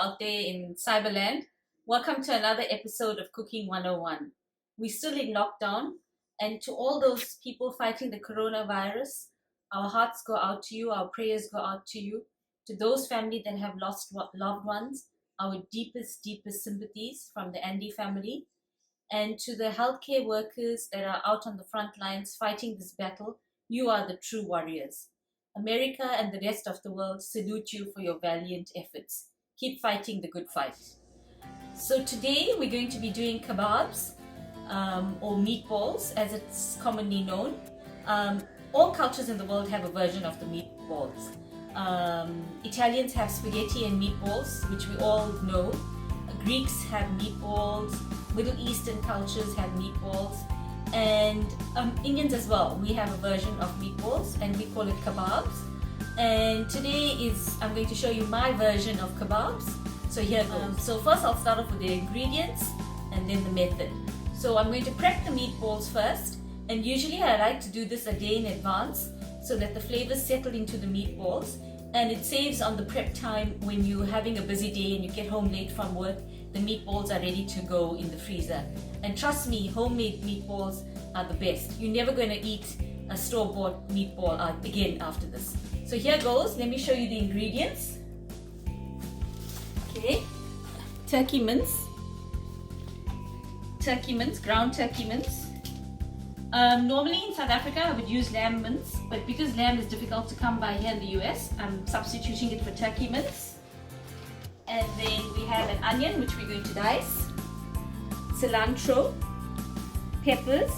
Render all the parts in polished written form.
out there in Cyberland. Welcome to another episode of Cooking 101. We're still in lockdown, and to all those people fighting the coronavirus, our hearts go out to you, our prayers go out to you. To those families that have lost loved ones, our deepest sympathies from the Andy family. And to the healthcare workers that are out on the front lines fighting this battle, you are the true warriors. America and the rest of the world salute you for your valiant efforts. Keep fighting the good fight. So today we're going to be doing kebabs, or meatballs as it's commonly known. All cultures in the world have a version of the meatballs. Italians have spaghetti and meatballs, which we all know. Greeks have meatballs. Middle Eastern cultures have meatballs. And Indians as well. We have a version of meatballs and we call it kebabs. And today I'm going to show you my version of kebabs. So here goes. So first I'll start off with the ingredients and then the method. So I'm going to prep the meatballs first. And usually I like to do this a day in advance so that the flavors settle into the meatballs. And it saves on the prep time when you're having a busy day and you get home late from work. The meatballs are ready to go in the freezer. And trust me, homemade meatballs are the best. You're never going to eat a store-bought meatball again after this. So here goes. Let me show you the ingredients. Okay, turkey mince, ground turkey mince. Normally in South Africa I would use lamb mince, but because lamb is difficult to come by here in the US, I'm substituting it for turkey mince. And then we have an onion which we're going to dice, cilantro, peppers,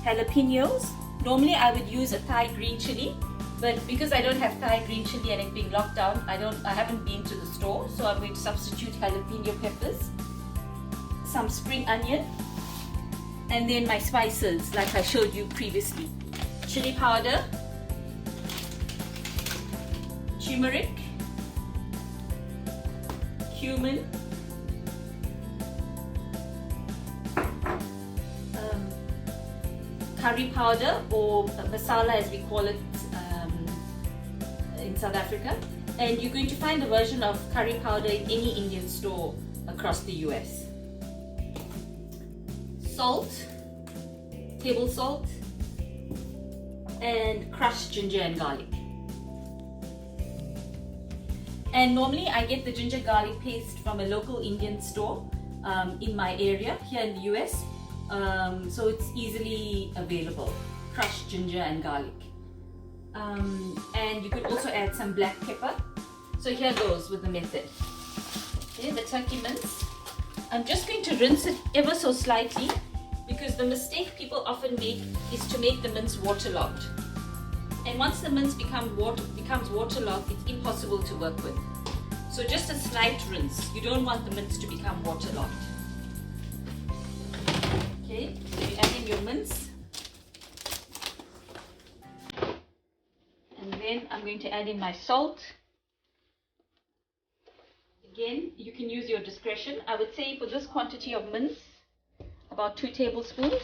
jalapenos. Normally I would use a Thai green chili, but because I don't have Thai green chili and it's being locked down, I haven't been to the store, so I'm going to substitute jalapeno peppers, some spring onion, and then my spices like I showed you previously. Chili powder, turmeric, cumin, curry powder, or masala as we call it in South Africa. And you're going to find a version of curry powder in any Indian store across the US. Salt, table salt, and crushed ginger and garlic. And normally I get the ginger garlic paste from a local Indian store in my area here in the US, so it's easily available. Crushed ginger and garlic. And you could also add some black pepper. So here goes with the method. Okay, the turkey mince. I'm just going to rinse it ever so slightly because the mistake people often make is to make the mince waterlogged. And once the mince becomes waterlogged, it's impossible to work with. So just a slight rinse. You don't want the mince to become waterlogged. Okay, so you add in your mince. And then I'm going to add in my salt. Again, you can use your discretion. I would say for this quantity of mince, about 2 tablespoons.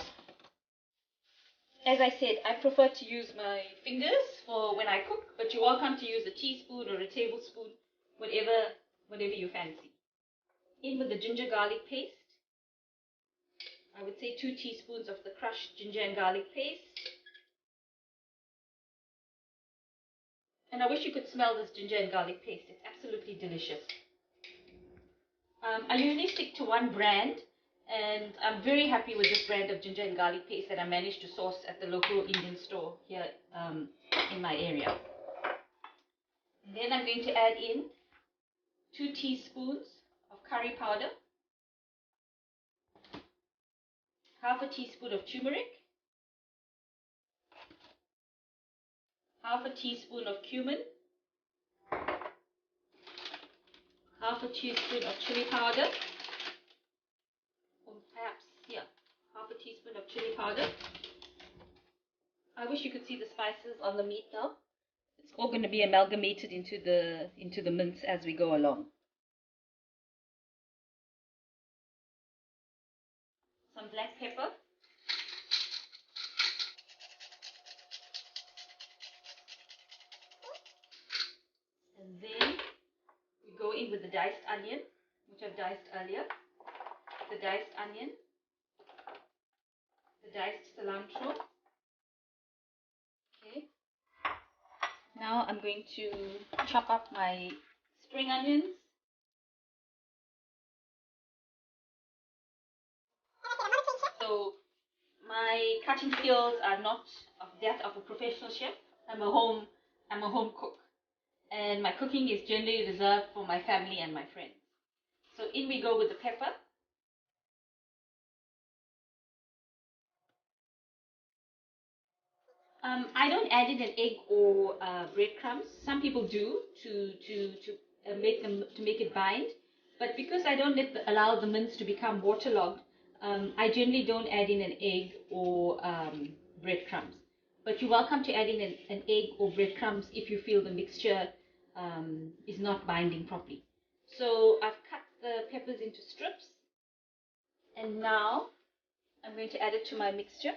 As I said, I prefer to use my fingers for when I cook, but you're welcome to use a teaspoon or a tablespoon, whatever you fancy. In with the ginger garlic paste. I would say 2 teaspoons of the crushed ginger and garlic paste. And I wish you could smell this ginger and garlic paste. It's absolutely delicious. I usually stick to one brand, and I'm very happy with this brand of ginger and garlic paste that I managed to source at the local Indian store here in my area. And then I'm going to add in 2 teaspoons of curry powder, half a teaspoon of turmeric, half a teaspoon of cumin, half a teaspoon of chili powder, or perhaps, yeah, half a teaspoon of chili powder. I wish you could see the spices on the meat now. It's all going to be amalgamated into the mince as we go along. Some black pepper. And then we go in with the diced onion, which I've diced earlier, the diced onion, the diced cilantro. Okay. Now I'm going to chop up my spring onions. So my cutting skills are not of that of a professional chef. I'm a home cook, and my cooking is generally reserved for my family and my friends. So in we go with the pepper. I don't add in an egg or breadcrumbs. Some people do to make it bind, but because I don't allow the mince to become waterlogged, I generally don't add in an egg or breadcrumbs. But you're welcome to add in an egg or breadcrumbs if you feel the mixture is not binding properly. So I've cut the peppers into strips, and now I'm going to add it to my mixture.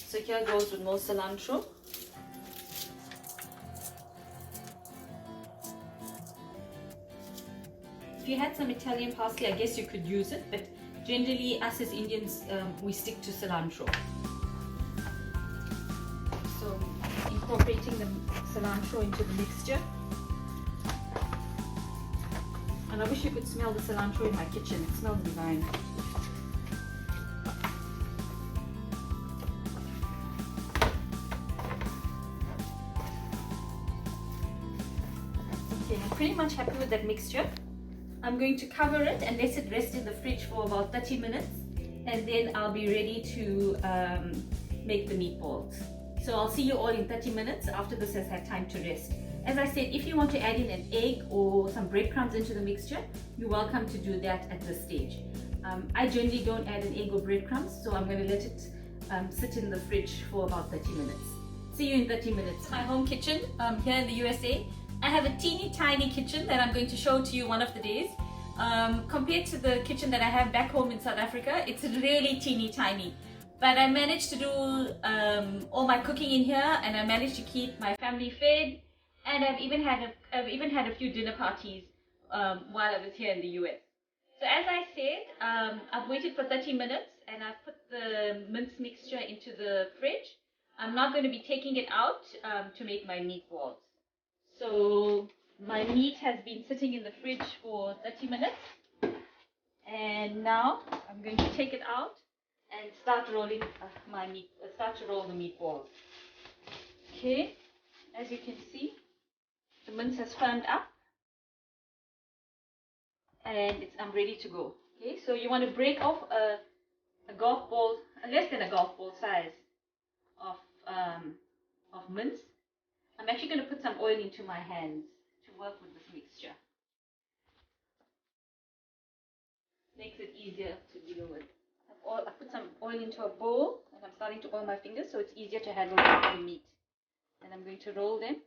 So here goes with more cilantro. If you had some Italian parsley, I guess you could use it, but generally us as Indians, we stick to cilantro. So incorporating the cilantro into the mixture. And I wish you could smell the cilantro in my kitchen. It smells divine. Okay, I'm pretty much happy with that mixture. I'm going to cover it and let it rest in the fridge for about 30 minutes, and then I'll be ready to make the meatballs. So I'll see you all in 30 minutes after this has had time to rest. As I said, if you want to add in an egg or some breadcrumbs into the mixture, you're welcome to do that at this stage. I generally don't add an egg or breadcrumbs, so I'm going to let it sit in the fridge for about 30 minutes. See you in 30 minutes. My home kitchen here in the USA. I have a teeny tiny kitchen that I'm going to show to you one of the days. Compared to the kitchen that I have back home in South Africa, it's really teeny tiny. But I managed to do all my cooking in here, and I managed to keep my family fed, and I've even had a few dinner parties while I was here in the US. So as I said, I've waited for 30 minutes and I've put the mince mixture into the fridge. I'm not going to be taking it out to make my meatballs. So my meat has been sitting in the fridge for 30 minutes, and now I'm going to take it out and start rolling start to roll the meatballs. Okay, as you can see, the mince has firmed up, and I'm ready to go. Okay, so you want to break off a golf ball, less than a golf ball size of mince. I'm actually going to put some oil into my hands to work with this mixture. Makes it easier to deal with. I've put some oil into a bowl, and I'm starting to oil my fingers so it's easier to handle the meat. And I'm going to roll them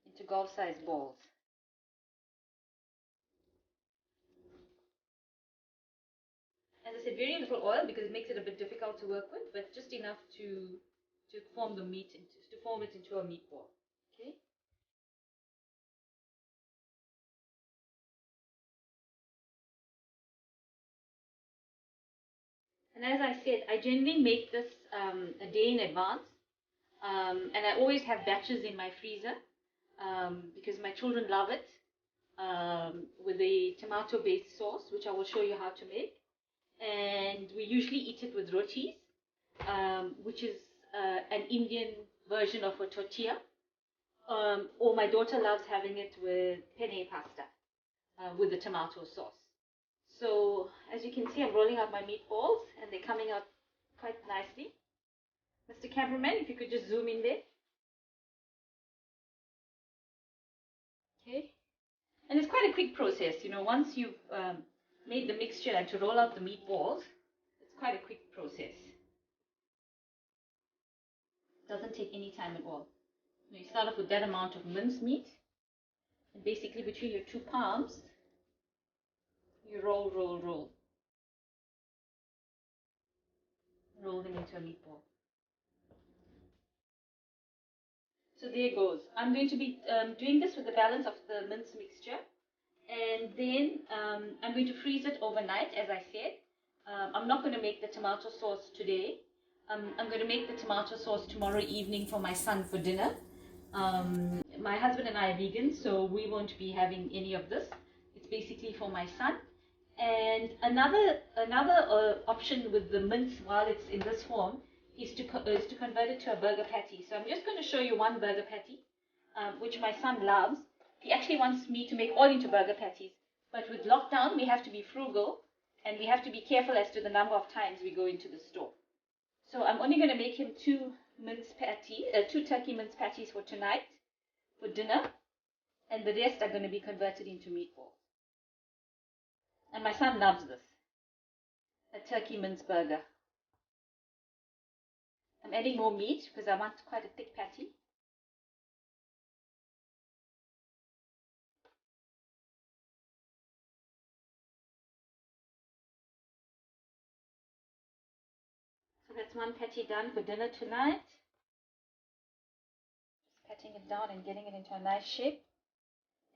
into golf-sized balls. As I said, very little oil because it makes it a bit difficult to work with, but just enough to form the meat to form it into a meatball. Okay. And as I said, I generally make this a day in advance, and I always have batches in my freezer because my children love it with a tomato-based sauce, which I will show you how to make. And we usually eat it with rotis, which is an Indian version of a tortilla, or my daughter loves having it with penne pasta with the tomato sauce. So as you can see, I'm rolling out my meatballs and they're coming out quite nicely. Mr. Cameraman, if you could just zoom in there. Okay. And it's quite a quick process, you know, once you've made the mixture and to roll out the meatballs, it's quite a quick process. Doesn't take any time at all. You start off with that amount of minced meat, and basically between your two palms, you roll, roll, roll. Roll them into a meatball. So there goes. I'm going to be doing this with the balance of the mince mixture, and then I'm going to freeze it overnight, as I said. I'm not going to make the tomato sauce today. I'm going to make the tomato sauce tomorrow evening for my son for dinner. My husband and I are vegan, so we won't be having any of this. It's basically for my son. And another option with the mince while it's in this form is to convert it to a burger patty. So I'm just going to show you one burger patty, which my son loves. He actually wants me to make all into burger patties. But with lockdown, we have to be frugal and we have to be careful as to the number of times we go into the store. So I'm only going to make him two turkey mince patties for tonight, for dinner, and the rest are going to be converted into meatballs. And my son loves this, a turkey mince burger. I'm adding more meat because I want quite a thick patty. So that's one patty done for dinner tonight. Just patting it down and getting it into a nice shape.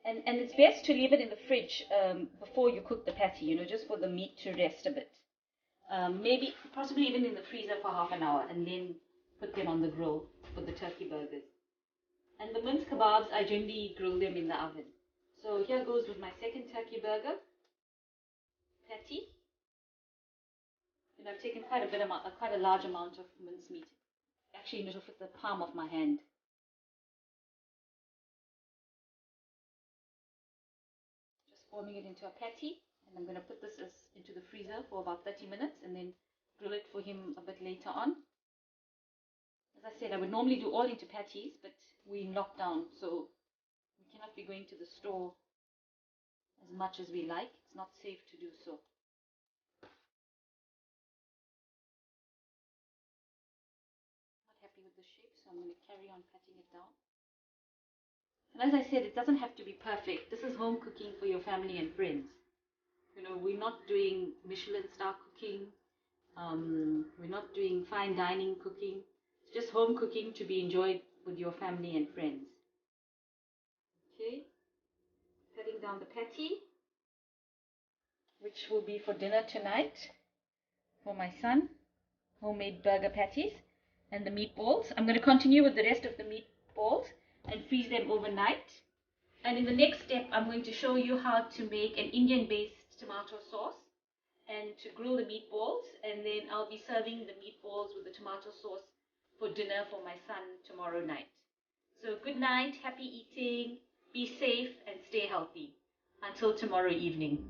And it's best to leave it in the fridge before you cook the patty, you know, just for the meat to rest a bit. Maybe, possibly even in the freezer for half an hour, and then put them on the grill for the turkey burgers. And the minced kebabs, I generally grill them in the oven. So here goes with my second turkey burger patty. And I've taken quite a large amount of minced meat. Actually, it'll fit the palm of my hand. Just forming it into a patty, and I'm going to put this into the freezer for about 30 minutes and then grill it for him a bit later on. As I said, I would normally do all into patties, but we're in lockdown, so we cannot be going to the store as much as we like. It's not safe to do so. Not happy with the shape, so I'm going to carry on cutting it down. And as I said, it doesn't have to be perfect. This is home cooking for your family and friends. You know, we're not doing Michelin star cooking. We're not doing fine dining cooking. It's just home cooking to be enjoyed with your family and friends. Okay, cutting down the patty, which will be for dinner tonight for my son. Homemade burger patties and the meatballs. I'm going to continue with the rest of the meatballs and freeze them overnight. And in the next step, I'm going to show you how to make an Indian-based tomato sauce and to grill the meatballs. And then I'll be serving the meatballs with the tomato sauce for dinner for my son tomorrow night. So good night, happy eating, be safe and stay healthy. Until tomorrow evening.